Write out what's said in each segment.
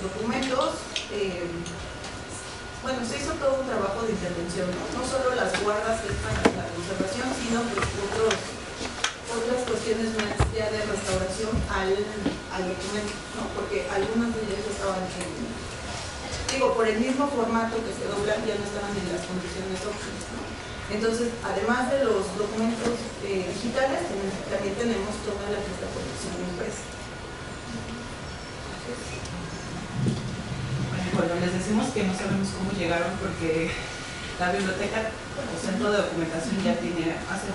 documentos, bueno, se hizo todo un trabajo de intervención, ¿no? No solo las guardas que están en la conservación, sino pues otras cuestiones más ya de restauración al documento, ¿no? Porque algunas de ellas estaban por el mismo formato que se doblan, ya no estaban en las condiciones óptimas, ¿no? Entonces, además de los documentos digitales, también tenemos toda la colección impresa. Bueno, cuando les decimos que no sabemos cómo llegaron, porque la biblioteca o centro de documentación ya tiene, hace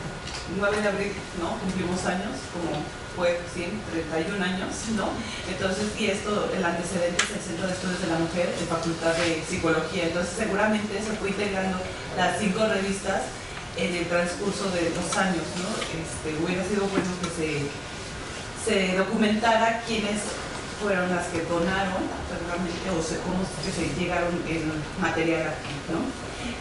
9 de abril, ¿no? Cumplimos años, como fue 131 años, ¿no? Entonces, y esto, el antecedente es el Centro de Estudios de la Mujer, de Facultad de Psicología. Entonces, seguramente se fue integrando las 5 revistas en el transcurso de los años, ¿no? Hubiera sido bueno que se documentara quiénes fueron las que donaron, seguramente, o cómo que se llegaron el material aquí, ¿no?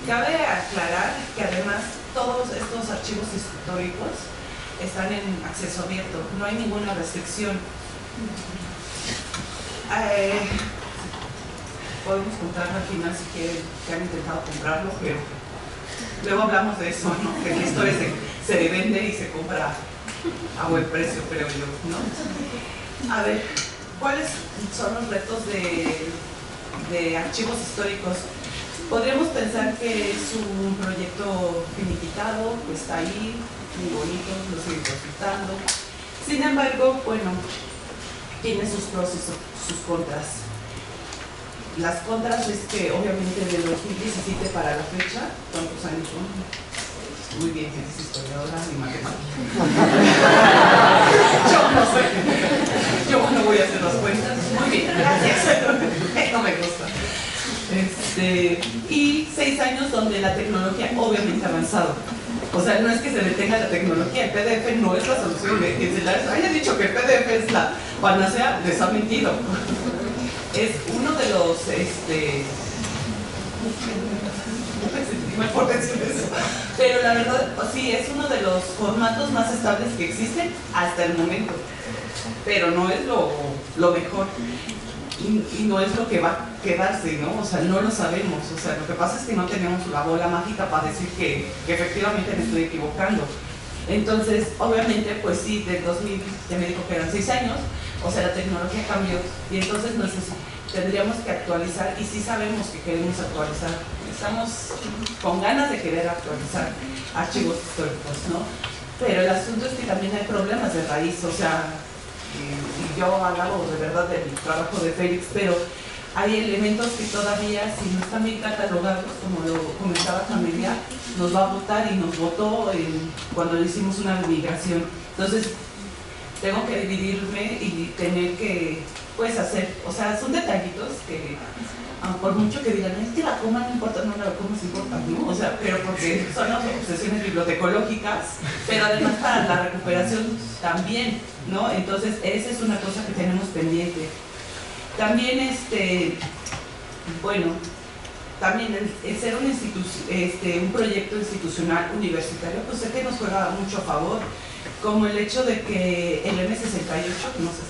Cabe aclarar que además todos estos archivos históricos están en acceso abierto, no hay ninguna restricción. Podemos contar al final si quieren que han intentado comprarlo, pero luego hablamos de eso, ¿no? Que la historia se vende y se compra a buen precio, creo yo, ¿no? A ver, ¿cuáles son los retos de archivos históricos? Podríamos pensar que es un proyecto finiquitado, pues está ahí, muy bonito, lo sigue consultando. Sin embargo, bueno, tiene sus pros y sus contras. Las contras es que obviamente de 2017 para la fecha, ¿cuántos años son? Muy bien, que es historiadora y matemática. Yo no sé. Yo no voy a hacer las cuentas. Muy bien, gracias. No me gusta. Y 6 años donde la tecnología obviamente ha avanzado. O sea, no es que se detenga la tecnología, el PDF no es la solución. Que se les haya dicho que el PDF es la panacea, les ha mentido. Es uno de los, no me importa decir eso, pero la verdad, sí, es uno de los formatos más estables que existen hasta el momento, pero no es lo mejor. Y no es lo que va a quedarse, ¿no? O sea, no lo sabemos. O sea, lo que pasa es que no tenemos la bola mágica para decir que efectivamente me estoy equivocando. Entonces, obviamente, pues sí, del 2000, ya me dijo que eran 6 años, o sea, la tecnología cambió y entonces tendríamos que actualizar y sí sabemos que queremos actualizar. Estamos con ganas de querer actualizar archivos históricos, ¿no? Pero el asunto es que también hay problemas de raíz, o sea, y yo hablaba de verdad de mi trabajo de Félix, pero hay elementos que todavía, si no están bien catalogados, como lo comentaba Camelia, nos va a votar y nos votó cuando le hicimos una migración. Entonces, tengo que dividirme y tener que, pues, hacer, o sea, son detallitos que, por mucho que digan, es que la coma no importa, no, la coma sí importa, ¿no? O sea, pero porque son las obsesiones bibliotecológicas, pero además para la recuperación también, ¿no? Entonces, esa es una cosa que tenemos pendiente. También, bueno, también el ser un proyecto institucional universitario, pues sé que nos juega mucho a favor, como el hecho de que el M68, no sé,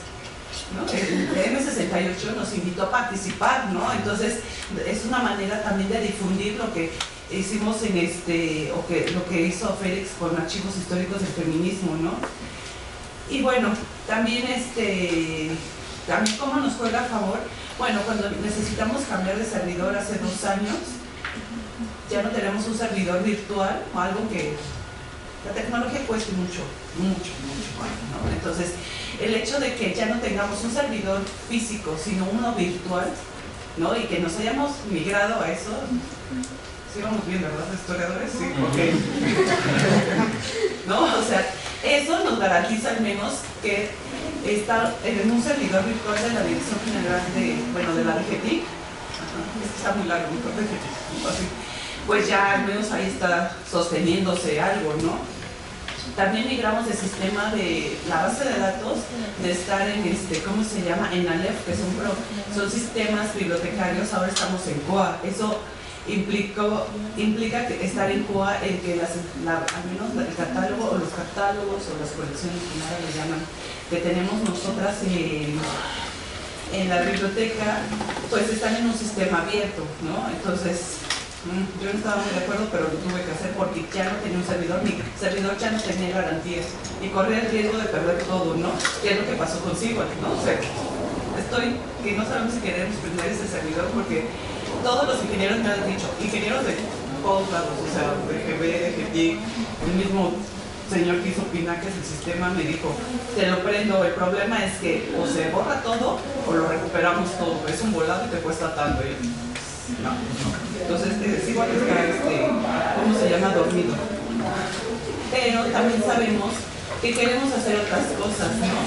¿no? El M68 nos invitó a participar, ¿no? Entonces es una manera también de difundir lo que hicimos lo que hizo Félix con archivos históricos del feminismo, ¿no? Y bueno, también también cómo nos juega a favor. Bueno, cuando necesitamos cambiar de servidor hace 2 años, ya no tenemos un servidor virtual o algo que la tecnología cueste mucho, ¿no? Entonces, el hecho de que ya no tengamos un servidor físico, sino uno virtual, ¿no? Y que nos hayamos migrado a eso, sí vamos bien, ¿verdad, historiadores? Sí, ok. ¿No? O sea, eso nos garantiza al menos que está en un servidor virtual de la Dirección General de la DGTIC, está muy largo, mejor DGTIC, así. Pues ya al menos ahí está sosteniéndose algo, ¿no? También migramos del sistema de la base de datos, de estar en ¿cómo se llama? En Aleph, que son sistemas bibliotecarios, ahora estamos en COA. Eso implica que estar en COA, en que al menos el catálogo o los catálogos o las colecciones, como ahora le llaman, que tenemos nosotras en la biblioteca pues están en un sistema abierto, ¿no? Entonces yo no estaba muy de acuerdo, pero lo tuve que hacer porque ya no tenía un servidor, mi servidor ya no tenía garantías y corría el riesgo de perder todo, ¿no? ¿Qué es lo que pasó consigo, ¿no? O sea, que no sabemos si queremos prender ese servidor porque todos los ingenieros me han dicho, ingenieros de todos lados, o sea, de GB, de GT, el mismo señor que hizo Pinaques, el sistema me dijo, te lo prendo, el problema es que o se borra todo o lo recuperamos todo, es un volado y te cuesta tanto. Y no. Entonces es igual que está, ¿cómo se llama? Dormido. Pero también sabemos que queremos hacer otras cosas, ¿no?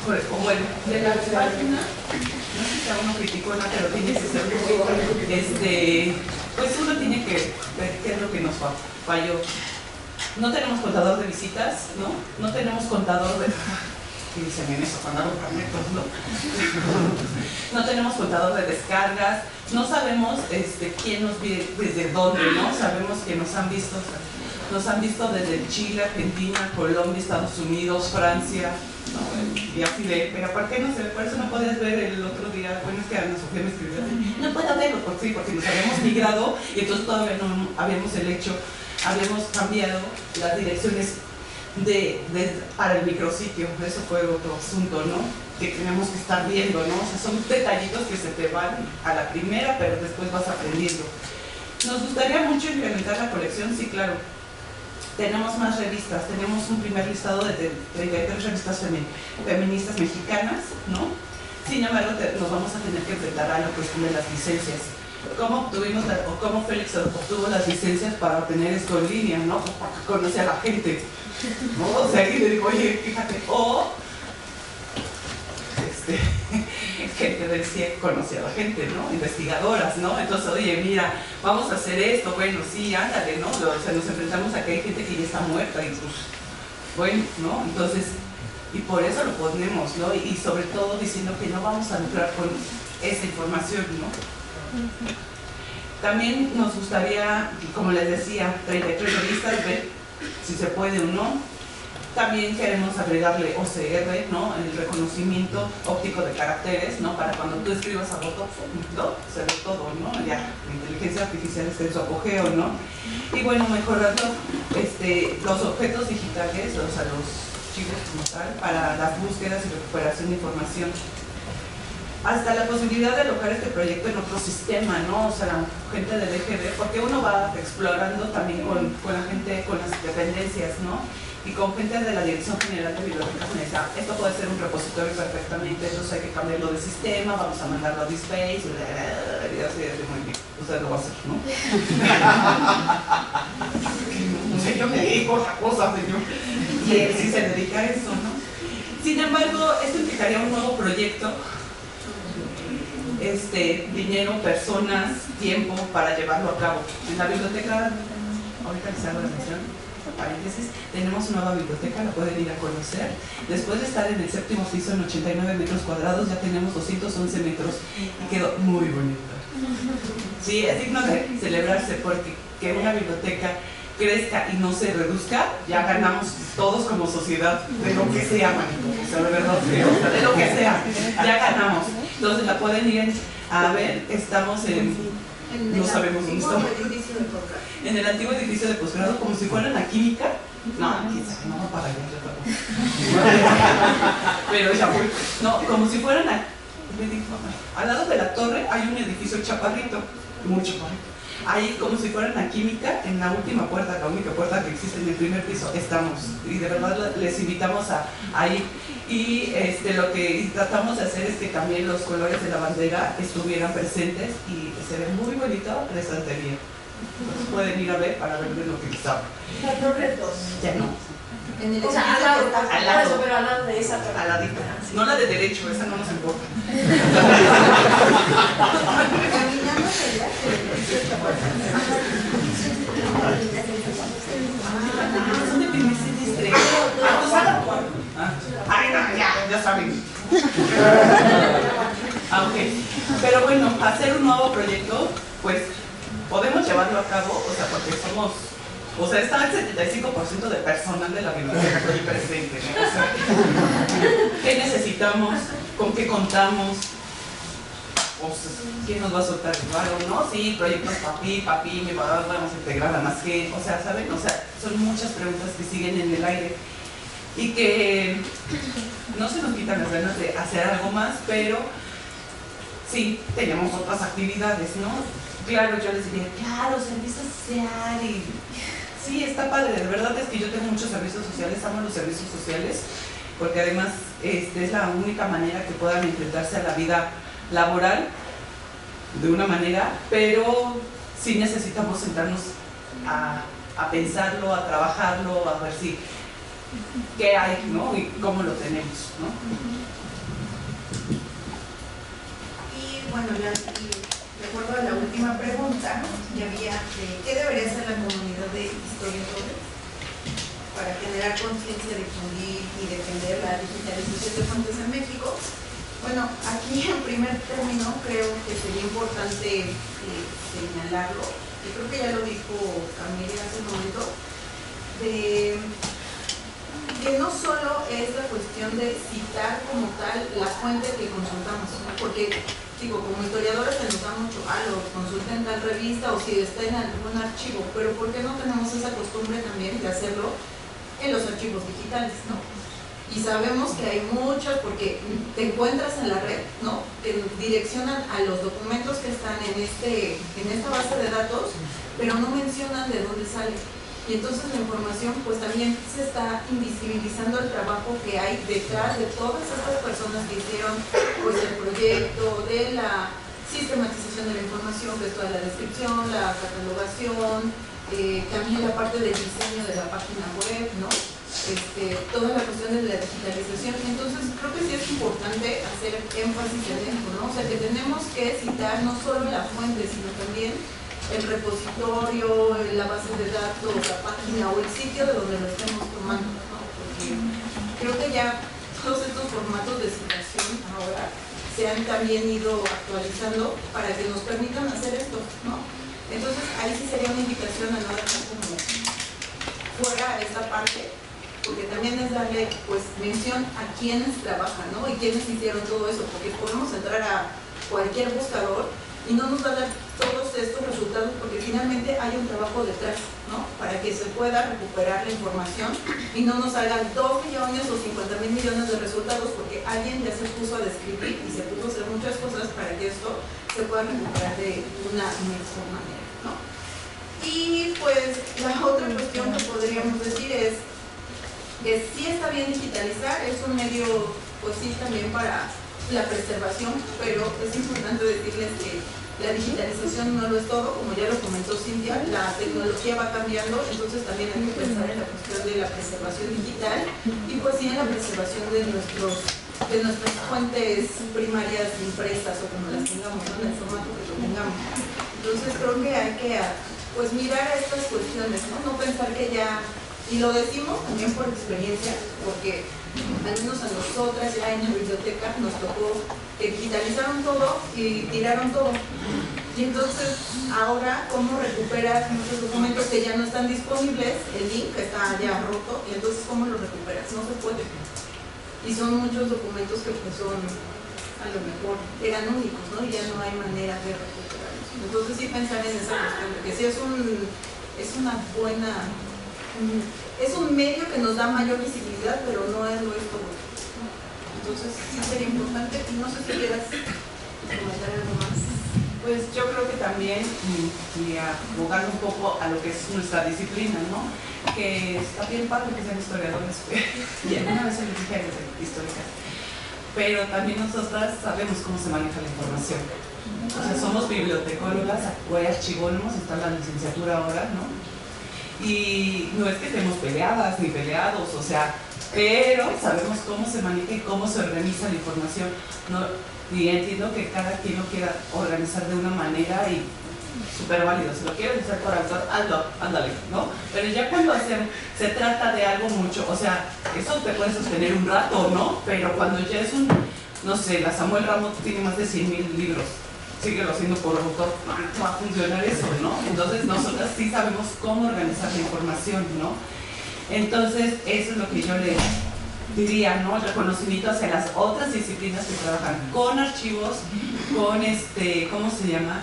O bueno, de la página, no sé si a uno criticona, pero tiene que ser pues uno tiene que ver qué es lo que nos falló. No tenemos contador de visitas, ¿no? No tenemos contador de... Y dicen en eso cuando hago carnetos, ¿no? No tenemos contador de descargas, no sabemos quién nos ve desde dónde, ¿no? Sabemos que nos han visto desde Chile, Argentina, Colombia, Estados Unidos, Francia, ¿no? Y así de, pero ¿por qué no se ve? Por eso no podías ver el otro día, bueno, es que Ana Sofía me escribió, no puedo verlo, porque nos habíamos migrado y entonces todavía no habíamos habíamos cambiado las direcciones para el micrositio. Eso fue otro asunto, ¿no? Que tenemos que estar viendo, ¿no? O sea, son detallitos que se te van a la primera, pero después vas aprendiendo. Nos gustaría mucho incrementar la colección, sí, claro. Tenemos más revistas, tenemos un primer listado de 33 revistas feministas mexicanas, ¿no? Sin embargo, nos vamos a tener que enfrentar a la cuestión de las licencias. ¿Cómo Félix obtuvo las licencias para obtener esto en línea, ¿no? Porque conoce a la gente, ¿no? O sea, alguien le dijo, oye, fíjate, gente del CIEC conoce a la gente, ¿no? Investigadoras, ¿no? Entonces, oye, mira, vamos a hacer esto, bueno, sí, ándale, ¿no? O sea, nos enfrentamos a que hay gente que ya está muerta y pues, bueno, ¿no? Entonces, y por eso lo ponemos, ¿no? Y sobre todo diciendo que no vamos a lucrar con esa información, ¿no? También nos gustaría, como les decía, 33 revistas, ver si se puede o no. También queremos agregarle OCR, ¿no? El reconocimiento óptico de caracteres, ¿no? Para cuando tú escribas a voto, ¿no? Se ve todo, ¿no? Ya, la inteligencia artificial está en su apogeo, ¿no? Y bueno, mejorando los objetos digitales, o sea, los chicos como tal, para las búsquedas y recuperación de información. Hasta la posibilidad de alojar este proyecto en otro sistema, ¿no? O sea, la gente del EGB, porque uno va explorando también con la gente, con las dependencias, ¿no? Y con gente de la Dirección General de Bibliotecas me decía, esto puede ser un repositorio perfectamente, entonces hay que cambiarlo de sistema, vamos a mandarlo a DSpace, y así, muy bien, usted lo va a hacer, ¿no? O sea, yo me dedico a otra cosa, señor. Y él sí se dedica a eso, ¿no? Sin embargo, esto implicaría un nuevo proyecto, dinero, personas, tiempo para llevarlo a cabo. En la biblioteca, ahorita les hago la mención, paréntesis, tenemos una nueva biblioteca, la pueden ir a conocer. Después de estar en el 7º piso en 89 metros cuadrados, ya tenemos 211 metros y quedó muy bonita. Sí, es digno de celebrarse porque que una biblioteca crezca y no se reduzca, ya ganamos todos como sociedad, de lo que sea, manito, o sea, de verdad, de lo que sea, ya ganamos. Entonces la pueden ir a ver, estamos no sabemos dónde estamos. En el antiguo edificio de posgrado, como si fuera la química. No, quién sabe, no va para allá, pero ya fue. No, como si fueran al lado de la torre hay un edificio chaparrito, muy chaparrito. Ahí, como si fueran la química, en la última puerta, la única puerta que existe en el primer piso, estamos. Y de verdad les invitamos a ir. Y lo que tratamos de hacer es que también los colores de la bandera estuvieran presentes y se ve muy bonito la estantería. Entonces pueden ir a ver para ver de lo que les hablo. La torre 2. Ya no. En el o sea, al lado, pero al lado de esa torre. A la dita. No la de derecho, esa no nos importa. Caminamos allá. Son de primer semestre. Ay, no, ya saben. Ok. Pero bueno, hacer un nuevo proyecto, pues podemos llevarlo a cabo, o sea, porque somos, o sea, está el 75% de personal de la biblioteca aquí presente, ¿no? O sea, ¿qué necesitamos? ¿Con qué contamos? pues, ¿quién nos va a soltar el varo, no? Sí, proyectos papi, me vamos a integrar a más gente, o sea, ¿saben? O sea, son muchas preguntas que siguen en el aire y que no se nos quitan las ganas de hacer algo más, pero sí, tenemos otras actividades, ¿no? Claro, yo les diría, claro, servicio social y sí, está padre, de verdad es que yo tengo muchos servicios sociales, amo los servicios sociales, porque además es la única manera que puedan enfrentarse a la vida laboral de una manera, pero sí necesitamos sentarnos a pensarlo, a trabajarlo, a ver si qué hay, ¿no? Y cómo lo tenemos, ¿no? Y bueno, de acuerdo a la última pregunta, ya había ¿qué debería hacer la comunidad de historiadores para generar conciencia, difundir y defender la digitalización de fuentes en México? Bueno, aquí en primer término creo que sería importante señalarlo, y creo que ya lo dijo Camila hace un momento, de que no solo es la cuestión de citar como tal la fuente que consultamos, ¿no? Porque digo, como historiadores se nos da mucho, lo consulten tal revista o si está en algún archivo, pero ¿por qué no tenemos esa costumbre también de hacerlo en los archivos digitales, ¿no? Y sabemos que hay muchos, porque te encuentras en la red, ¿no? Que direccionan a los documentos que están en esta base de datos, pero no mencionan de dónde sale. Y entonces la información, pues también se está invisibilizando el trabajo que hay detrás de todas estas personas que hicieron, pues, el proyecto de la sistematización de la información, que es toda la descripción, la catalogación, también la parte del diseño de la página web, ¿no? Toda la cuestión de la digitalización. Entonces creo que sí es importante hacer énfasis en esto, ¿no? O sea, que tenemos que citar no solo la fuente, sino también el repositorio, la base de datos, la página o el sitio de donde lo estemos tomando, ¿no? Porque creo que ya todos estos formatos de citación ahora se han también ido actualizando para que nos permitan hacer esto, ¿no? Entonces ahí sí sería una invitación a no dejar como fuera esta parte, porque también es darle, pues, mención a quienes trabajan, ¿no? Y quienes hicieron todo eso, porque podemos entrar a cualquier buscador y no nos va a dar todos estos resultados, porque finalmente hay un trabajo detrás, ¿no? Para que se pueda recuperar la información y no nos salgan 2 millones o 50,000 millones de resultados, porque alguien ya se puso a describir y se puso a hacer muchas cosas para que esto se pueda recuperar de una mejor manera, ¿no? Y pues la otra cuestión que podríamos decir es que sí está bien digitalizar, es un medio, pues sí, también para la preservación, pero es importante decirles que la digitalización no lo es todo, como ya lo comentó Cintia, la tecnología va cambiando, entonces también hay que pensar en la cuestión de la preservación digital y pues sí en la preservación de nuestras fuentes primarias impresas o como las tengamos, ¿no? En el formato que lo tengamos. Entonces creo que hay que pues mirar a estas cuestiones, ¿no? No pensar que ya, y lo decimos también por experiencia, porque al menos a nosotras ya en la biblioteca nos tocó que digitalizaron todo y tiraron todo. Y entonces ahora cómo recuperas muchos documentos que ya no están disponibles, el link está ya roto, y entonces cómo lo recuperas, no se puede. Y son muchos documentos que pues son, a lo mejor eran únicos, ¿no? Y ya no hay manera de recuperarlos. Entonces sí pensar en esa cuestión, porque sí es una buena, es un medio que nos da mayor visibilidad, pero no es todo. Entonces sí sería importante, y no sé si quieras comentar algo más. Pues yo creo que también, y abogando un poco a lo que es nuestra disciplina, ¿no? Que está bien padre que sean historiadores, y alguna vez se les dije a los históricas, pero también nosotras sabemos cómo se maneja la información. O sea, somos bibliotecólogas o archivólogos, está la licenciatura ahora, ¿no? Y no es que estemos peleadas ni peleados, o sea, pero sabemos cómo se maneja y cómo se organiza la información, ¿no? Y entiendo que cada quien lo quiera organizar de una manera y súper válido. Si lo quieres hacer por autor, hazlo, ándale, ¿no? Pero ya cuando se trata de algo mucho, o sea, eso te puede sostener un rato, ¿no? Pero cuando ya es no sé, la Samuel Ramos tiene más de 100,000 libros, síguelo haciendo por autor, no va a funcionar eso, ¿no? Entonces nosotras sí sabemos cómo organizar la información, ¿no? Entonces eso es lo que yo diría, ¿no?, el reconocimiento hacia las otras disciplinas que trabajan con archivos, con ¿cómo se llama?,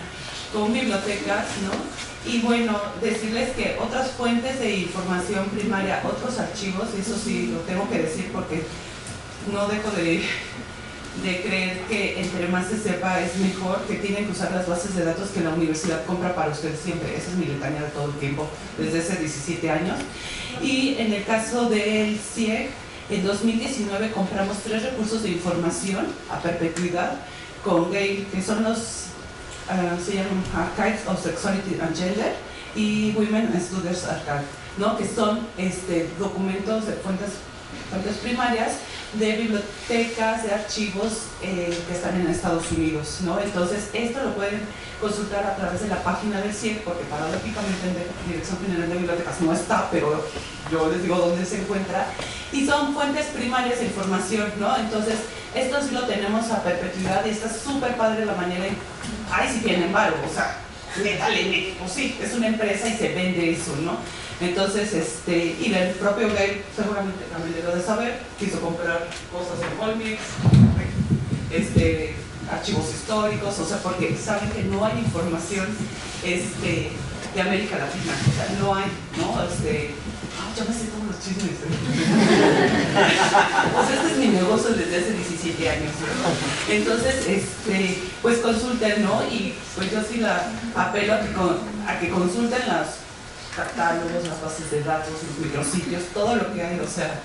con bibliotecas, ¿no? Y bueno, decirles que otras fuentes de información primaria, otros archivos, y eso sí lo tengo que decir porque no dejo de creer que entre más se sepa es mejor, que tienen que usar las bases de datos que la universidad compra para ustedes siempre. Esa es mi letanía de todo el tiempo, desde hace 17 años. Y en el caso del CIEG, en 2019 compramos 3 recursos de información a perpetuidad con Gale, que son los, se llaman Archives of Sexuality and Gender y Women and Students Archive, ¿no?, que son documentos de fuentes primarias de bibliotecas, de archivos que están en Estados Unidos, ¿no? Entonces, esto lo pueden consultar a través de la página del CIEG, porque paradójicamente en la Dirección General de Bibliotecas no está, pero yo les digo dónde se encuentra, y son fuentes primarias de información, ¿no? Entonces, esto sí lo tenemos a perpetuidad y está súper padre la manera en... Ay, sí tienen varo, o sea, dale, pues sí, es una empresa y se vende eso, ¿no? Entonces, y del propio Gale, seguramente también debe de saber, quiso comprar cosas en Olmix, archivos históricos, o sea, porque saben que no hay información de América Latina, o sea, no hay, ¿no? Yo me sé todos los chismes. O sea, este es mi negocio desde hace 17 años, ¿no? Entonces, pues consulten, ¿no? Y pues yo sí la apelo a que consulten las catálogos, las bases de datos, los micrositios, todo lo que hay, o sea,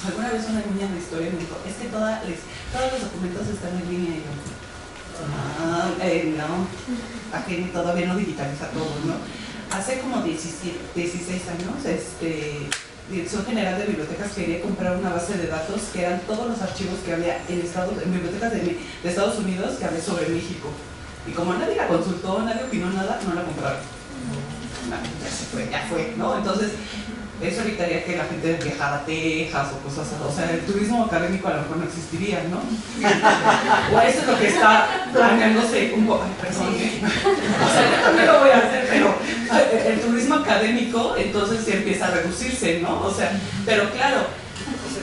alguna vez una niña de historia me dijo, es que todos los documentos están en línea, y yo, no, aquí todavía no digitaliza todo, ¿no? Hace como 16 años, Dirección General de Bibliotecas quería comprar una base de datos que eran todos los archivos que había en bibliotecas de Estados Unidos que había sobre México, y como nadie la consultó, nadie opinó nada, no la compraron. Ya fue, ¿no? Entonces, eso evitaría que la gente viajara a Texas o cosas así. O sea, el turismo académico a lo mejor no existiría, ¿no? O eso es lo que está planeándose un poco. Perdón, o sea, yo también lo voy a hacer, pero el turismo académico entonces sí empieza a reducirse, ¿no? O sea, pero claro,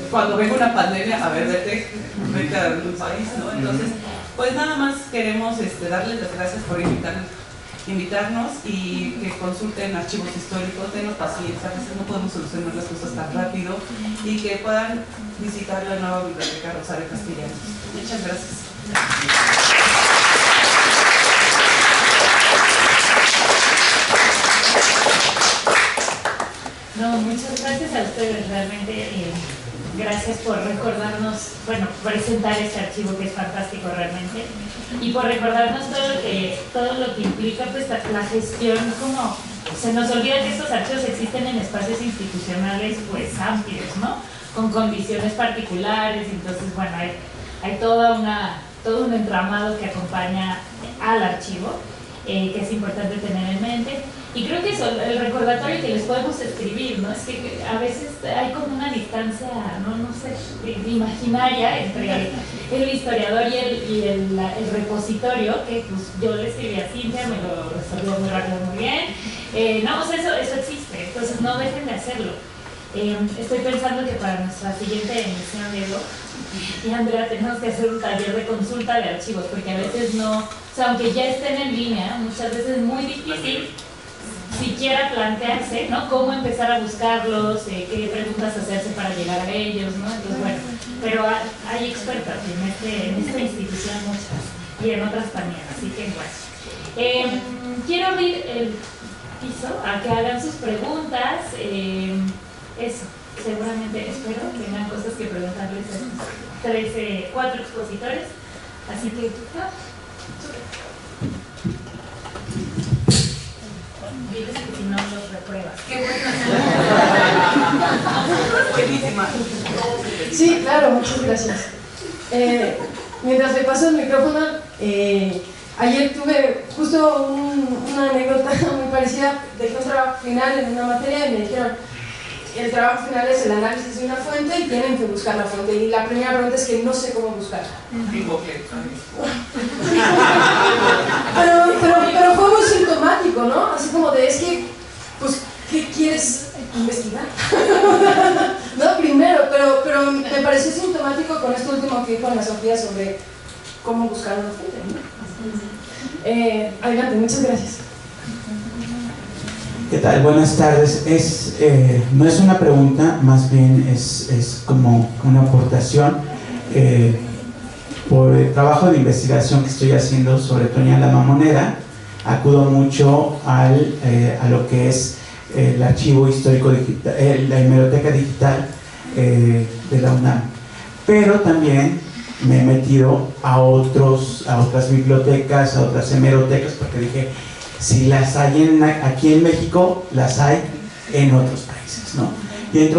cuando venga una pandemia, a ver, vete a un país, ¿no? Entonces, pues nada más queremos darles las gracias por invitarnos y que consulten archivos históricos, denos paciencia, a veces no podemos solucionar las cosas tan rápido, y que puedan visitar la nueva Biblioteca Rosario Castellanos. Muchas gracias. No, muchas gracias a ustedes, realmente gracias por recordarnos, bueno, presentar este archivo que es fantástico realmente, y por recordarnos todo lo que implica pues la gestión, como se nos olvida que estos archivos existen en espacios institucionales pues amplios, ¿no? Con condiciones particulares, entonces bueno, hay todo un entramado que acompaña al archivo, que es importante tener en mente. Y creo que eso, el recordatorio que les podemos escribir, ¿no? Es que a veces hay como una distancia, no sé, imaginaria entre el historiador y el repositorio, que pues yo le escribí a Cintia, me lo resolvió muy rápido, muy bien. No, o sea, eso existe, entonces no dejen de hacerlo. Estoy pensando que para nuestra siguiente emisión, Diego y Andrea, tenemos que hacer un taller de consulta de archivos, porque a veces no, o sea, aunque ya estén en línea, muchas veces es muy difícil siquiera plantearse, ¿no? Cómo empezar a buscarlos, qué preguntas hacerse para llegar a ellos, ¿no? Entonces, bueno, pero hay expertas en esta institución, muchas, y en otras también, así que bueno. Quiero abrir el piso a que hagan sus preguntas, eso, seguramente, espero que tengan cosas que preguntarles a estos 4 expositores, así que, diles que si no los repruebas. Qué bueno. Buenísima. Sí, claro, muchas gracias. Mientras le paso el micrófono, ayer tuve justo una anécdota muy parecida. Dejé un trabajo final en una materia y me dijeron, el trabajo final es el análisis de una fuente y tienen que buscar la fuente. Y la primera pregunta es que no sé cómo buscarla. Pero fue muy sintomático, ¿no? Así como es que, pues, ¿qué quieres investigar? No, primero, pareció sintomático con esto último que dijo Ana Sofía sobre cómo buscar a la gente, ¿no? Adelante, muchas gracias. ¿Qué tal? Buenas tardes. No es una pregunta, más bien es como una aportación. Por el trabajo de investigación que estoy haciendo sobre Toña la Mamonera, acudo mucho a lo que es el archivo histórico digital, la hemeroteca digital de la UNAM. Pero también me he metido a otras bibliotecas, a otras hemerotecas, porque dije, si las hay aquí en México, las hay en otros países, ¿no? Y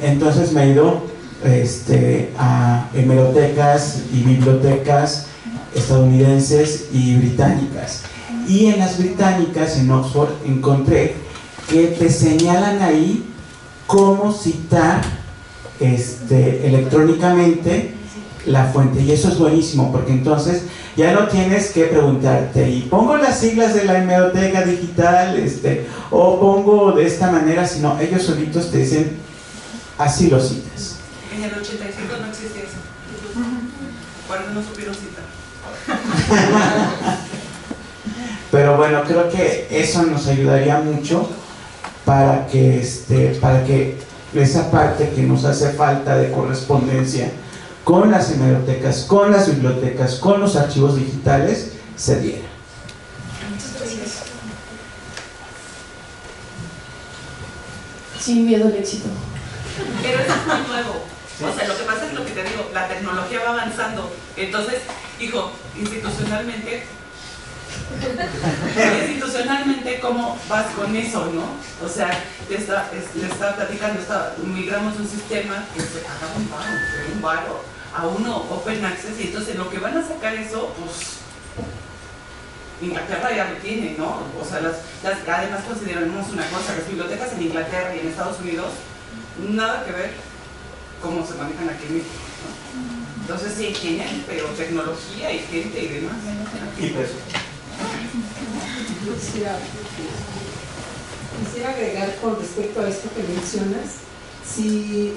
entonces me he ido a hemerotecas y bibliotecas estadounidenses y británicas. Y en las británicas, en Oxford, encontré que te señalan ahí cómo citar electrónicamente la fuente, y eso es buenísimo, porque entonces ya no tienes que preguntarte, y pongo las siglas de la hemeroteca digital, o pongo de esta manera, sino ellos solitos te dicen, así lo citas. En el 85 no existía eso. Por eso no supieron citar. Pero bueno, creo que eso nos ayudaría mucho para que esa parte que nos hace falta de correspondencia con las hemerotecas, con las bibliotecas, con los archivos digitales, se diera. Muchas gracias. Sin miedo al éxito. Pero eso es muy nuevo. O sea, lo que pasa es lo que te digo, la tecnología va avanzando. Entonces, hijo, institucionalmente, ¿cómo vas con eso, no? O sea, le está platicando, migramos un sistema que se haga un varo a uno open access, y entonces lo que van a sacar eso, pues Inglaterra ya lo tiene, ¿no? O sea, además consideramos una cosa, las bibliotecas en Inglaterra y en Estados Unidos, nada que ver cómo se manejan aquí en México, ¿no? Entonces sí tienen, pero tecnología y gente y demás. Y peso. Quisiera agregar con respecto a esto que mencionas, si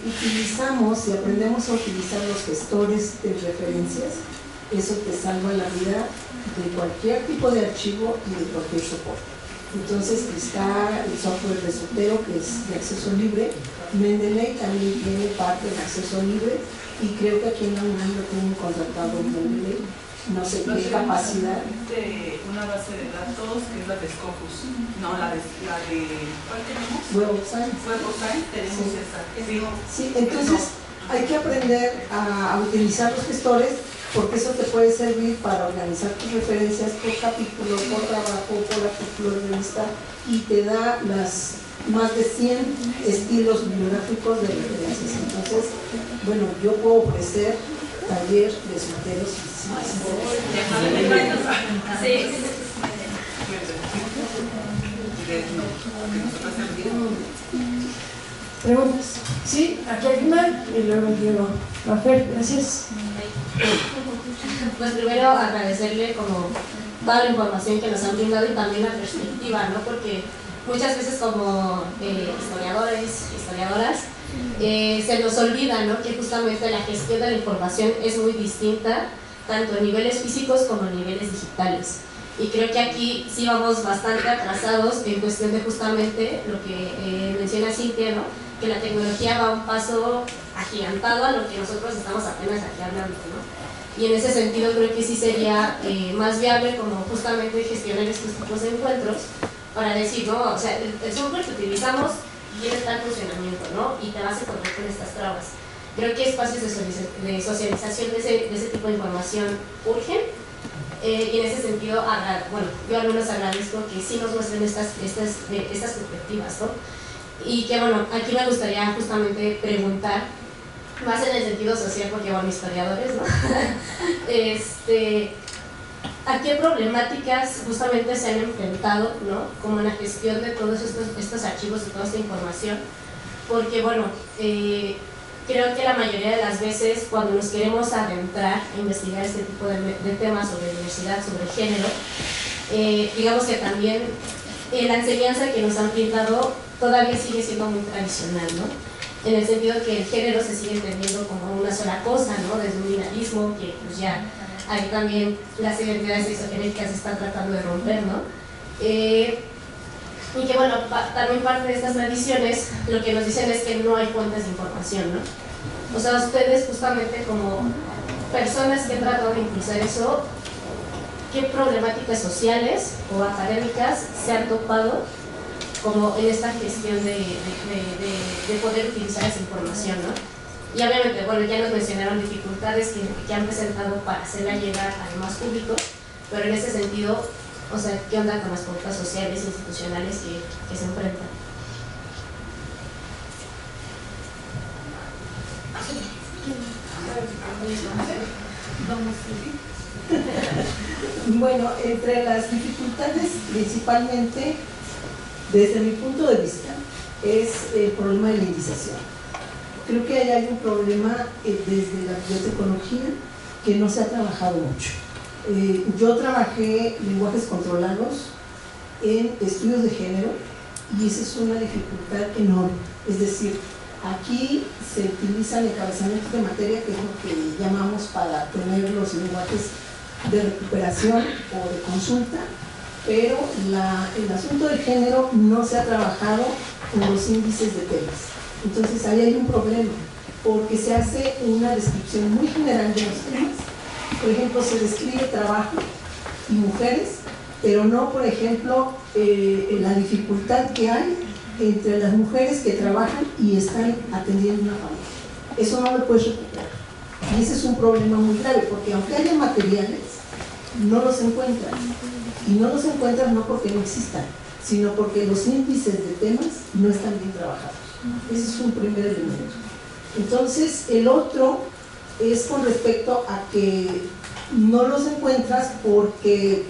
aprendemos a utilizar los gestores de referencias, eso te salva la vida de cualquier tipo de archivo y de cualquier soporte. Entonces está el software de Zotero, que es de acceso libre. Mendeley también tiene parte de acceso libre, y creo que aquí en la UNAM lo tienen contratado Mendeley. No sé qué capacidad. Una base de datos que es la de Scopus. No, la de ¿cuál tenemos? Web of Science. Web of Science, tenemos Sí. esa. Sí, entonces hay que aprender a utilizar los gestores, porque eso te puede servir para organizar tus referencias por capítulo, por trabajo, por artículo de revista, y te da las más de 100 estilos bibliográficos de referencias. Entonces, bueno, yo puedo ofrecer taller de solteros. ¿Preguntas? Sí, aquí hay una y luego Diego. Rafael, gracias. Pues primero agradecerle como toda la información que nos han brindado y también la perspectiva, ¿no? Porque muchas veces como historiadores, historiadoras, se nos olvida, ¿no? Que justamente la gestión de la información es muy distinta, tanto en niveles físicos como en niveles digitales. Y creo que aquí sí vamos bastante atrasados en cuestión de justamente lo que menciona Cintia, ¿no? Que la tecnología va un paso agigantado a lo que nosotros estamos apenas aquí hablando, ¿no? Y en ese sentido creo que sí sería más viable como justamente gestionar estos tipos de encuentros para decir, ¿no? O sea, el software que utilizamos tiene tal funcionamiento, ¿no? Y te vas a encontrar con estas trabas. Creo que espacios de socialización de ese tipo de información urgen. Y en ese sentido, bueno, yo al menos agradezco que sí nos muestren estas perspectivas, ¿no? Y que bueno, aquí me gustaría justamente preguntar, más en el sentido social, porque bueno, historiadores, ¿no? ¿A qué problemáticas justamente se han enfrentado, ¿no? Como en la gestión de todos estos archivos, de toda esta información? Porque bueno, creo que la mayoría de las veces cuando nos queremos adentrar a investigar este tipo de temas sobre diversidad, sobre género, digamos que también la enseñanza que nos han brindado todavía sigue siendo muy tradicional, ¿no? en el sentido que el género se sigue entendiendo como una sola cosa, ¿no? Desde un binarismo que pues ya ahí también las identidades sexogenéricas se están tratando de romper, ¿no? Y que bueno, también parte de estas tradiciones lo que nos dicen es que no hay fuentes de información, ¿no? O sea, ustedes justamente como personas que tratan de impulsar eso, ¿qué problemáticas sociales o académicas se han topado como en esta gestión de poder utilizar esa información, ¿no? Y obviamente, bueno, ya nos mencionaron dificultades que han presentado para hacerla llegar al más público, pero en ese sentido, o sea, ¿qué onda con las pautas sociales e institucionales que se enfrentan? Bueno, entre las dificultades principalmente, desde mi punto de vista, es el problema de la indización. Creo que ahí hay un problema desde la bibliotecología que no se ha trabajado mucho. Yo trabajé lenguajes controlados en estudios de género y esa es una dificultad enorme. Es decir, aquí se utilizan encabezamientos de materia, que es lo que llamamos para tener los lenguajes de recuperación o de consulta, pero el asunto del género no se ha trabajado con los índices de temas. Entonces ahí hay un problema, porque se hace una descripción muy general de los temas. Por ejemplo, se describe trabajo y mujeres, pero no, por ejemplo, la dificultad que hay entre las mujeres que trabajan y están atendiendo una familia. Eso no lo puedes recuperar. Y ese es un problema muy grave, porque aunque haya materiales, no los encuentran. Y no los encuentran no porque no existan, sino porque los índices de temas no están bien trabajados. Ese es un primer elemento. Entonces, el otro es con respecto a que no los encuentras porque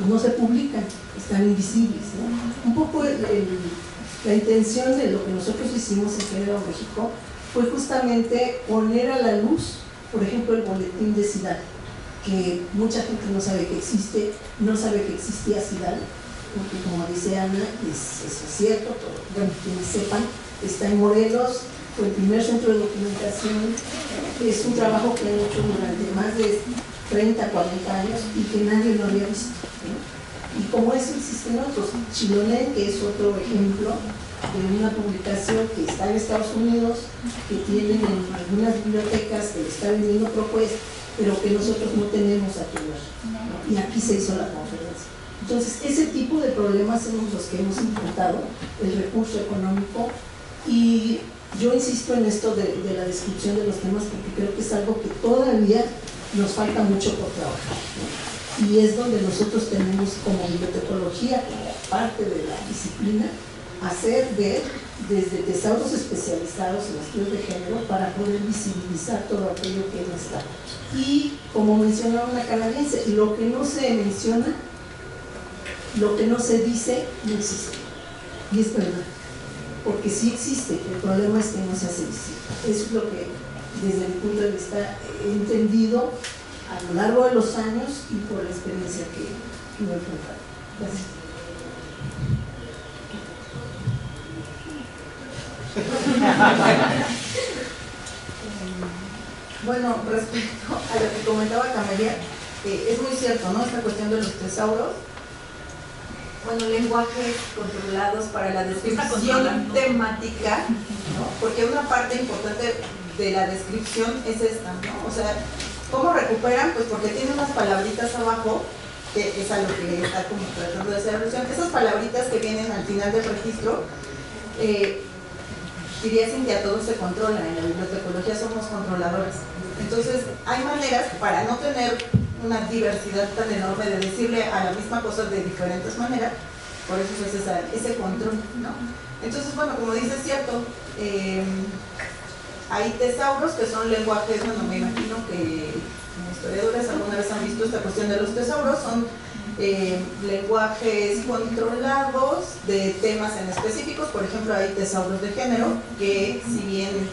no se publican, están invisibles, ¿no? Un poco la intención de lo que nosotros hicimos en Género México fue justamente poner a la luz, por ejemplo, el boletín de CIDAL, que mucha gente no sabe que existe, no sabe que existía CIDAL, porque como dice Ana, eso es cierto, pero bueno, quienes sepan, está en Morelos, fue el primer centro de documentación, es un trabajo que han hecho durante más de 30, 40 años y que nadie lo había visto, ¿no? Y como eso existen otros, Chiloné, que es otro ejemplo de una publicación que está en Estados Unidos, que tienen en algunas bibliotecas que le está vendiendo propuestas, pero que nosotros no tenemos aquí, ¿no? Y aquí se hizo la conferencia. Entonces, ese tipo de problemas son los que hemos enfrentado, el recurso económico, y yo insisto en esto de la descripción de los temas porque creo que es algo que todavía nos falta mucho por trabajar, ¿no? Y es donde nosotros tenemos como bibliotecología, como parte de la disciplina, hacer ver desde tesauros especializados en estudios de género para poder visibilizar todo aquello que no está. Y como mencionaba una canadiense, lo que no se menciona, lo que no se dice, no existe. Y es verdad, porque sí existe, el problema es que no se hace visible. Eso es lo que desde mi punto de vista he entendido a lo largo de los años y por la experiencia que me he enfrentado. Gracias. Bueno, respecto a lo que comentaba Camelia, es muy cierto, ¿no? Esta cuestión de los tesauros. Bueno, lenguajes controlados para la descripción temática, ¿no? Porque una parte importante de la descripción es esta, ¿no? O sea, ¿cómo recuperan? Pues porque tiene unas palabritas abajo, que es a lo que está como tratando de hacer alusión. Esas palabritas que vienen al final del registro, diría Cintia, todo se controla, en la bibliotecología somos controladores. Entonces, hay maneras para no tener una diversidad tan enorme de decirle a la misma cosa de diferentes maneras, por eso se hace ese control, ¿no? Entonces, bueno, como dice, es cierto, hay tesauros que son lenguajes, bueno, me imagino que como historiadores alguna vez han visto esta cuestión de los tesauros, son lenguajes controlados de temas en específicos. Por ejemplo, hay tesauros de género que, si bien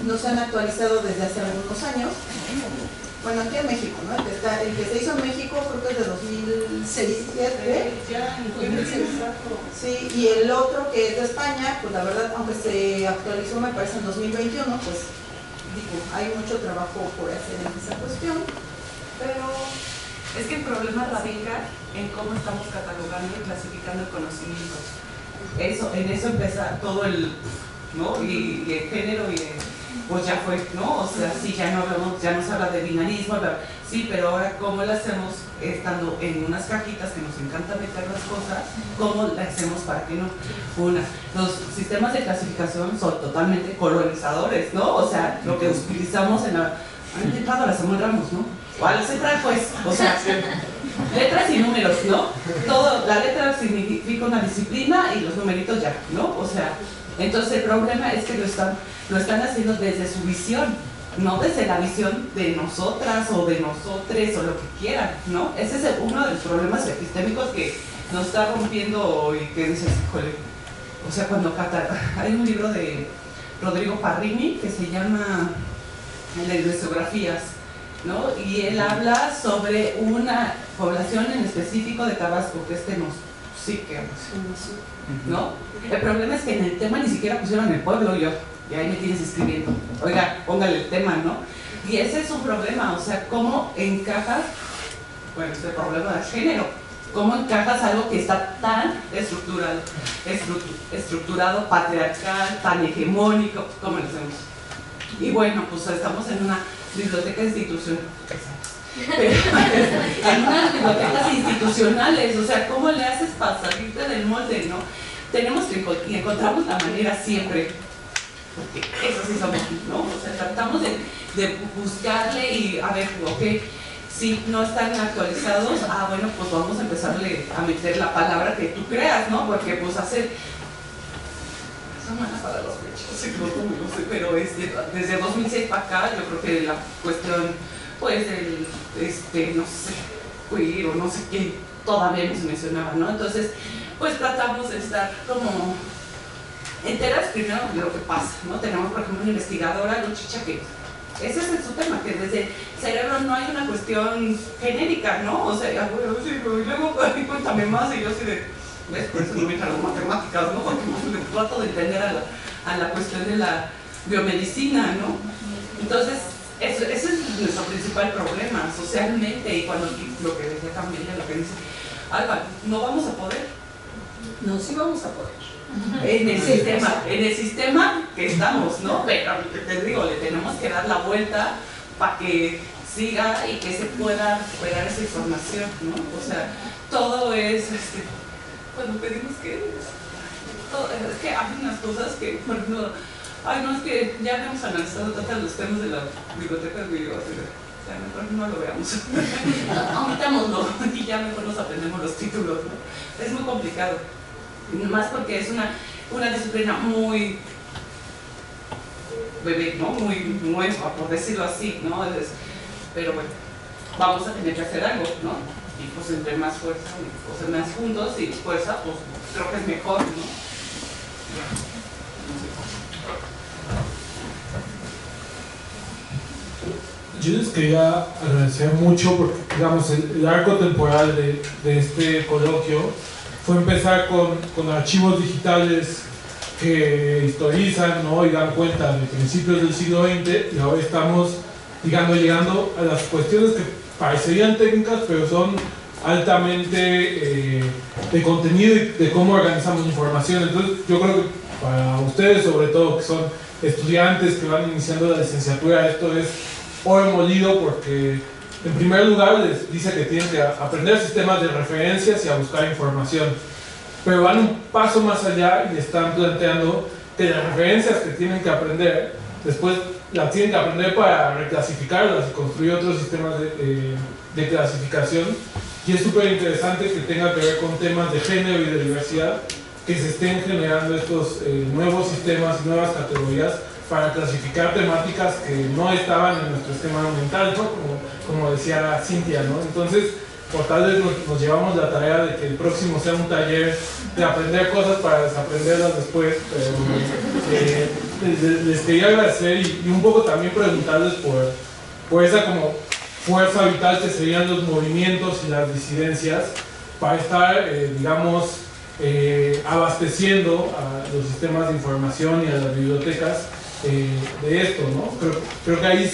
no se han actualizado desde hace algunos años, bueno, aquí en México, ¿no? El que se hizo en México creo que es de 2006, Ya, sí, y el otro que es de España, pues la verdad, aunque se actualizó me parece en 2021, pues digo, hay mucho trabajo por hacer en esa cuestión, pero es que el problema radica en cómo estamos catalogando y clasificando el conocimiento. En eso empieza todo el, ¿no? Y el género pues ya fue, ¿no? O sea, sí, ya no hablamos, ya nos habla de binarismo, sí, pero ahora ¿cómo lo hacemos estando en unas cajitas que nos encanta meter las cosas? ¿Cómo lo hacemos para que no? Los sistemas de clasificación son totalmente colonizadores, ¿no? O sea, lo que utilizamos han entrado a la Samuel Ramos, ¿no? O al central, pues, o sea, letras y números, ¿no? La letra significa una disciplina y los numeritos ya, ¿no? O sea, entonces el problema es que lo están haciendo desde su visión, no desde la visión de nosotras o de nosotres o lo que quieran, ¿no? Ese es uno de los problemas epistémicos que nos está rompiendo y que dices, híjole, o sea, hay un libro de Rodrigo Parrini que se llama Las Iglesiografías, ¿no? Y él habla sobre una población en específico de Tabasco, que es Tenosique, ¿no? El problema es que en el tema ni siquiera pusieron el pueblo, y ahí me tienes escribiendo, oiga, póngale el tema, ¿no? Y ese es un problema, o sea, ¿cómo encajas, bueno, este problema de género, cómo encajas algo que está tan estructurado, patriarcal, tan hegemónico, ¿cómo lo hacemos? Y bueno, pues estamos en una biblioteca institucional, pero en unas bibliotecas institucionales, o sea, ¿cómo le haces para salirte del molde, no? Tenemos que encontramos la manera siempre, porque eso sí somos, ¿no? O sea, tratamos de buscarle y a ver, ok, si no están actualizados, bueno, pues vamos a empezarle a meter la palabra que tú creas, ¿no? Porque pues hacer para los pechos, no sé, pero desde 2006 para acá, yo creo que la cuestión, pues, no sé, queer o no sé qué, todavía no se mencionaba, ¿no? Entonces, pues tratamos de estar como enteras primero de lo que pasa, ¿no? Tenemos, por ejemplo, una investigadora, Luchicha, que ese es su tema, que desde el cerebro no hay una cuestión genérica, ¿no? O sea, bueno, sí, pero luego cuéntame más, y yo así de, ¿ves? Por eso no me encargo matemáticas, ¿no? Porque trato de entender a la cuestión de la biomedicina, ¿no? Entonces, ese es nuestro principal problema socialmente, y cuando lo que decía Camila, lo que dice Alba, no vamos a poder. No, sí vamos a poder. En el sistema que estamos, ¿no? Pero te digo, le tenemos que dar la vuelta para que siga y que se pueda recuperar esa información, ¿no? O sea, todo es, cuando pedimos que es que hay unas cosas que, por ejemplo, no, es que ya hemos analizado todos los temas de la biblioteca de bibliografía, o sea, mejor no lo veamos, omitámoslo y ya mejor nos aprendemos los títulos, ¿no? Es muy complicado, más porque es una disciplina muy bebé, ¿no? Muy nueva, por decirlo así, ¿no? Pero bueno, vamos a tener que hacer algo, ¿no? Y pues entre más fuerza, o sea, más juntos y fuerza, pues creo que es mejor, ¿no? Yo les quería agradecer mucho porque, digamos, el arco temporal de este coloquio fue empezar con archivos digitales que historizan, ¿no? Y dan cuenta de principios del siglo XX, y ahora estamos, digamos, llegando a las cuestiones que parecerían técnicas, pero son altamente de contenido y de cómo organizamos información. Entonces yo creo que para ustedes, sobre todo, que son estudiantes que van iniciando la licenciatura, esto es oro molido, porque en primer lugar les dice que tienen que aprender sistemas de referencias y a buscar información, pero van un paso más allá y están planteando que las referencias que tienen que aprender después las tienen que aprender para reclasificarlas y construir otros sistemas de clasificación. Y es súper interesante que tenga que ver con temas de género y de diversidad, que se estén generando estos nuevos sistemas y nuevas categorías para clasificar temáticas que no estaban en nuestro esquema mental, ¿no? Como decía Cintia, ¿no? Entonces, por tal vez nos llevamos la tarea de que el próximo sea un taller de aprender cosas para desaprenderlas después, pero les quería agradecer y un poco también preguntarles por esa como fuerza vital que serían los movimientos y las disidencias para estar, digamos, abasteciendo a los sistemas de información y a las bibliotecas de esto, ¿no? Creo que ahí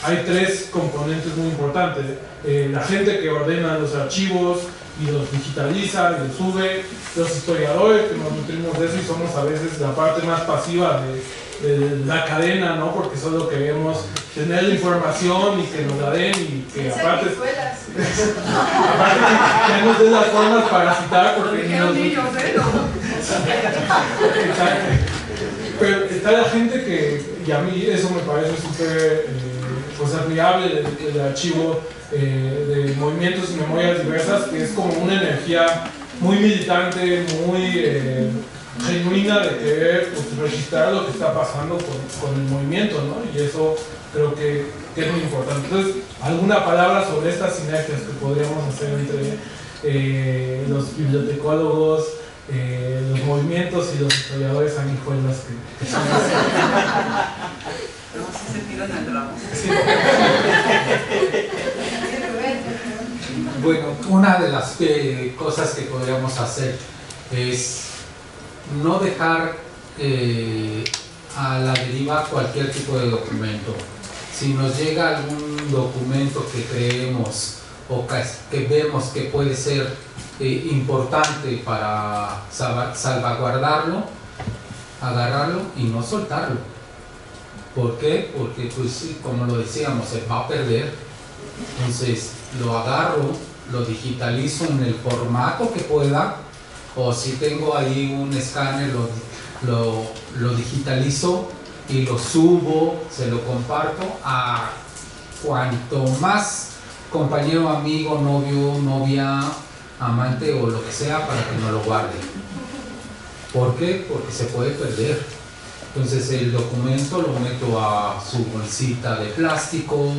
hay tres componentes muy importantes. La gente que ordena los archivos y los digitaliza y los sube, los historiadores que nos nutrimos de eso y somos a veces la parte más pasiva de la cadena, ¿no? Porque solo queremos tener la información y que nos la den y que aparte que nos den las formas para citar porque Exacto. Pero está la gente que, y a mí eso me parece súper pues admirable del archivo de movimientos y memorias diversas, que es como una energía muy militante, muy genuina de querer pues, registrar lo que está pasando con el movimiento, ¿no? Y eso creo que es muy importante. Entonces, ¿alguna palabra sobre estas sinergias que podríamos hacer entre los bibliotecólogos, los movimientos y los historiadores sanguijuelas que son así? No, sí se tiran al ramo. Sí. Bueno, una de las cosas que podríamos hacer es no dejar a la deriva cualquier tipo de documento. Si nos llega algún documento que creemos o que vemos que puede ser importante para salvaguardarlo, agarrarlo y no soltarlo. ¿Por qué? Porque, pues, como lo decíamos, se va a perder. Entonces, lo agarro, lo digitalizo en el formato que pueda, o si tengo ahí un escáner, lo digitalizo y lo subo, se lo comparto a cuanto más compañero, amigo, novio, novia, amante o lo que sea para que no lo guarde. ¿Por qué? Porque se puede perder. Entonces el documento lo meto a su bolsita de plástico,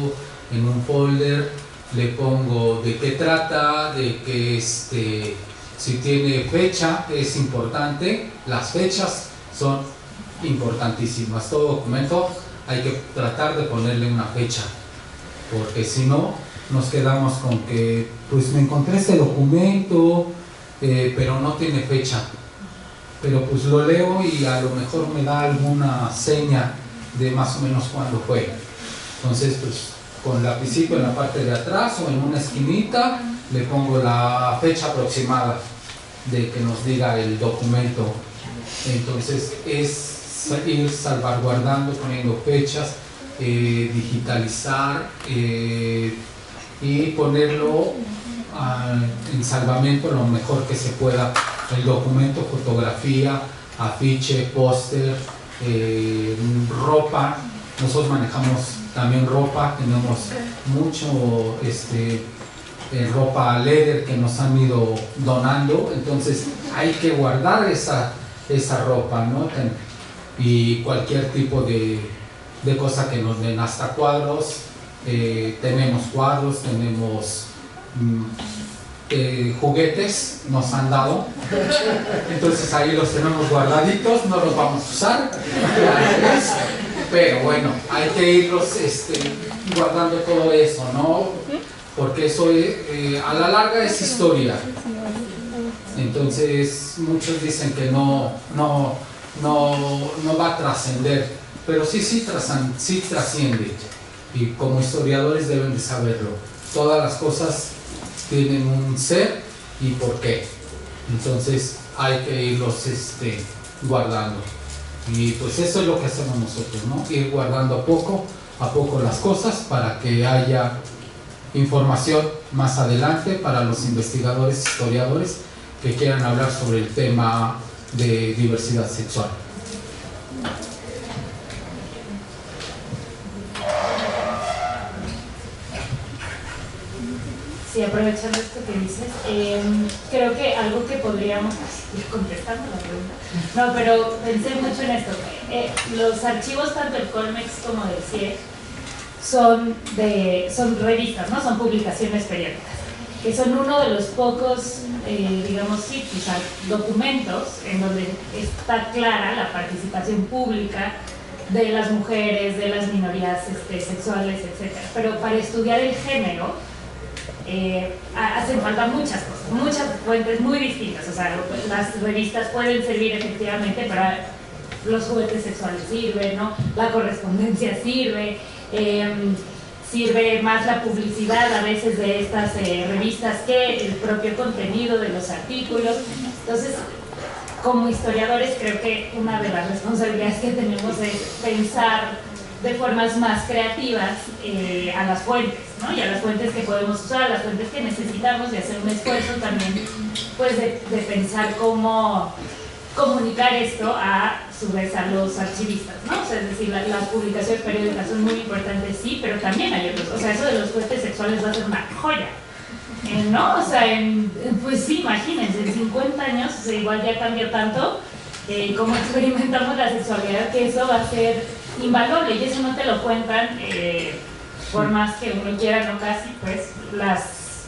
en un folder, le pongo de qué trata, de que si tiene fecha, es importante. Las fechas son importantísimas. Todo documento hay que tratar de ponerle una fecha, porque si no, nos quedamos con que pues me encontré este documento, pero no tiene fecha. Pero pues lo leo y a lo mejor me da alguna seña de más o menos cuándo fue. Entonces, pues con lapicito en la parte de atrás o en una esquinita le pongo la fecha aproximada de que nos diga el documento. Entonces es ir salvaguardando, poniendo fechas, digitalizar y ponerlo en salvamento lo mejor que se pueda. El documento, fotografía, afiche, póster, ropa. Nosotros manejamos también ropa, tenemos mucho ropa leather que nos han ido donando, entonces hay que guardar esa ropa, ¿no? Y cualquier tipo de cosa que nos den, hasta cuadros, tenemos cuadros, tenemos juguetes, nos han dado, entonces ahí los tenemos guardaditos, no los vamos a usar, pero bueno, hay que irlos guardando todo eso, ¿no? Porque eso a la larga es historia. Entonces muchos dicen que no va a trascender, pero sí trasciende, y como historiadores deben de saberlo. Todas las cosas tienen un ser y por qué. Entonces hay que irlos guardando. Y pues eso es lo que hacemos nosotros, ¿no? Ir guardando poco a poco las cosas para que haya información más adelante para los investigadores, historiadores que quieran hablar sobre el tema de diversidad sexual. Sí, aprovechando esto que dices, creo que algo que podríamos ir contestando la pregunta. No, pero pensé mucho en esto. Los archivos, tanto el Colmex como del CIEG, son revistas, ¿no? Son publicaciones periódicas, que son uno de los pocos, digamos, documentos en donde está clara la participación pública de las mujeres, de las minorías sexuales, etc. Pero para estudiar el género hacen falta muchas cosas, muchas fuentes muy distintas. O sea, las revistas pueden servir efectivamente para los juguetes sexuales, sirve, ¿no? La correspondencia sirve. Sirve más la publicidad a veces de estas revistas que el propio contenido de los artículos. Entonces, como historiadores, creo que una de las responsabilidades que tenemos es pensar de formas más creativas a las fuentes, ¿no? Y a las fuentes que podemos usar, a las fuentes que necesitamos, y hacer un esfuerzo también pues, de pensar cómo comunicar esto a su vez a los archivistas, ¿no? O sea, es decir, las publicaciones periódicas son muy importantes, sí, pero también hay otros. O sea, eso de los juguetes sexuales va a ser una joya, ¿no? O sea, pues sí, imagínense, en 50 años, o sea, igual ya cambió tanto como experimentamos la sexualidad, que eso va a ser invaluable, y eso no te lo cuentan, por más que uno quiera, no casi, pues,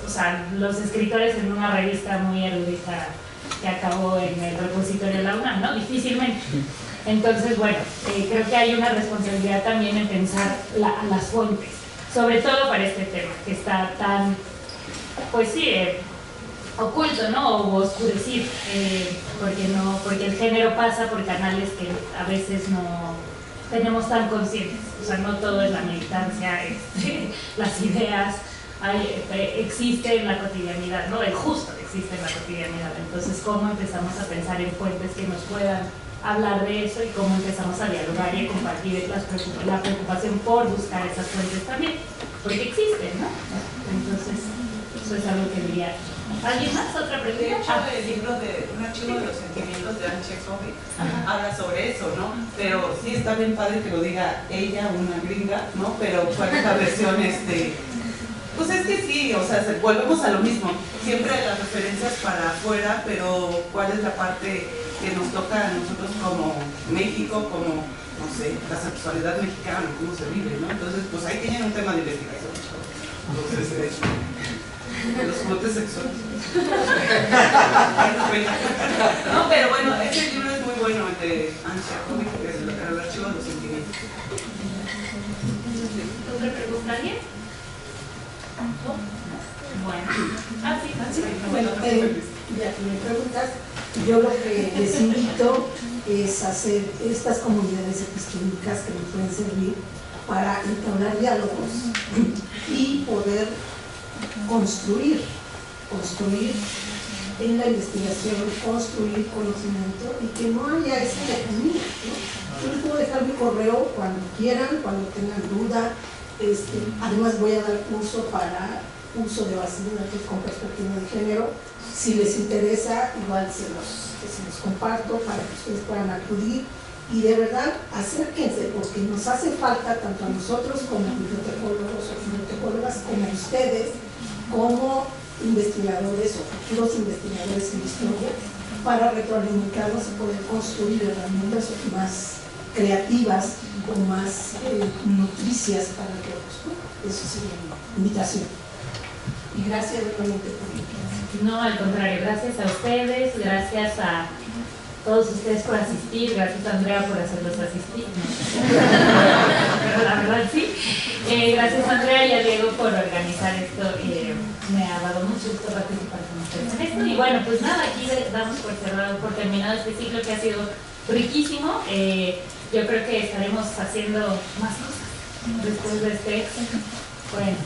o sea, los escritores en una revista muy erudita que acabó en el repositorio de la UNAM, ¿no? Difícilmente. Entonces, bueno, creo que hay una responsabilidad también en pensar las fuentes, sobre todo para este tema, que está tan, pues sí, oculto, ¿no? O oscurecido, porque el género pasa por canales que a veces no tenemos tan conscientes. O sea, no todo es la militancia, las ideas, existe en la cotidianidad, ¿no? El justo existe en la cotidianidad. Entonces, ¿cómo empezamos a pensar en fuentes que nos puedan hablar de eso y cómo empezamos a dialogar y a compartir la preocupación por buscar esas fuentes también? Porque existen, ¿no? Entonces, eso es algo que diría. ¿Alguien más? ¿Otra pregunta? De hecho, el libro de Un archivo de los sentimientos de Anne Chekhov habla sobre eso, ¿no? Pero sí está bien padre que lo diga ella, una gringa, ¿no? Pero ¿cuál es la versión Pues es que sí, o sea, volvemos a lo mismo. Siempre las referencias para afuera, pero ¿cuál es la parte que nos toca a nosotros como México, como, no sé, la sexualidad mexicana, cómo se vive, ¿no? Entonces, pues ahí tienen un tema de investigación. Entonces, los juguetes sexuales. No, pero bueno, ese libro es muy bueno, el de Anne Chekhov, que es el archivo de los sentimientos. ¿Otra pregunta, alguien? Bueno, Bueno, ya que me preguntas, yo lo que les invito es hacer estas comunidades epistémicas que nos pueden servir para entablar diálogos y poder construir en la investigación, construir conocimiento y que no haya esa lejanía, ¿no? Yo les puedo dejar mi correo cuando quieran, cuando tengan duda. Además voy a dar curso para uso de bases de datos con perspectiva de género. Si les interesa, igual se los comparto para que ustedes puedan acudir y de verdad acérquense, porque nos hace falta tanto a nosotros como bibliotecólogos o bibliotecólogas como a ustedes, como investigadores o futuros investigadores en historia, para retroalimentarnos y poder construir herramientas más creativas o más nutricias para todos, ¿no? Eso sería mi invitación. Y gracias nuevamente por la invitación. No, al contrario, gracias a ustedes, gracias a todos ustedes por asistir, gracias a Andrea por hacerlos asistir. Pero la verdad sí. Gracias a Andrea y a Diego por organizar esto. Me ha dado mucho gusto participar con ustedes en esto. Y bueno, pues nada, aquí damos por terminado este ciclo que ha sido riquísimo. Yo creo que estaremos haciendo más cosas después de este. Bueno.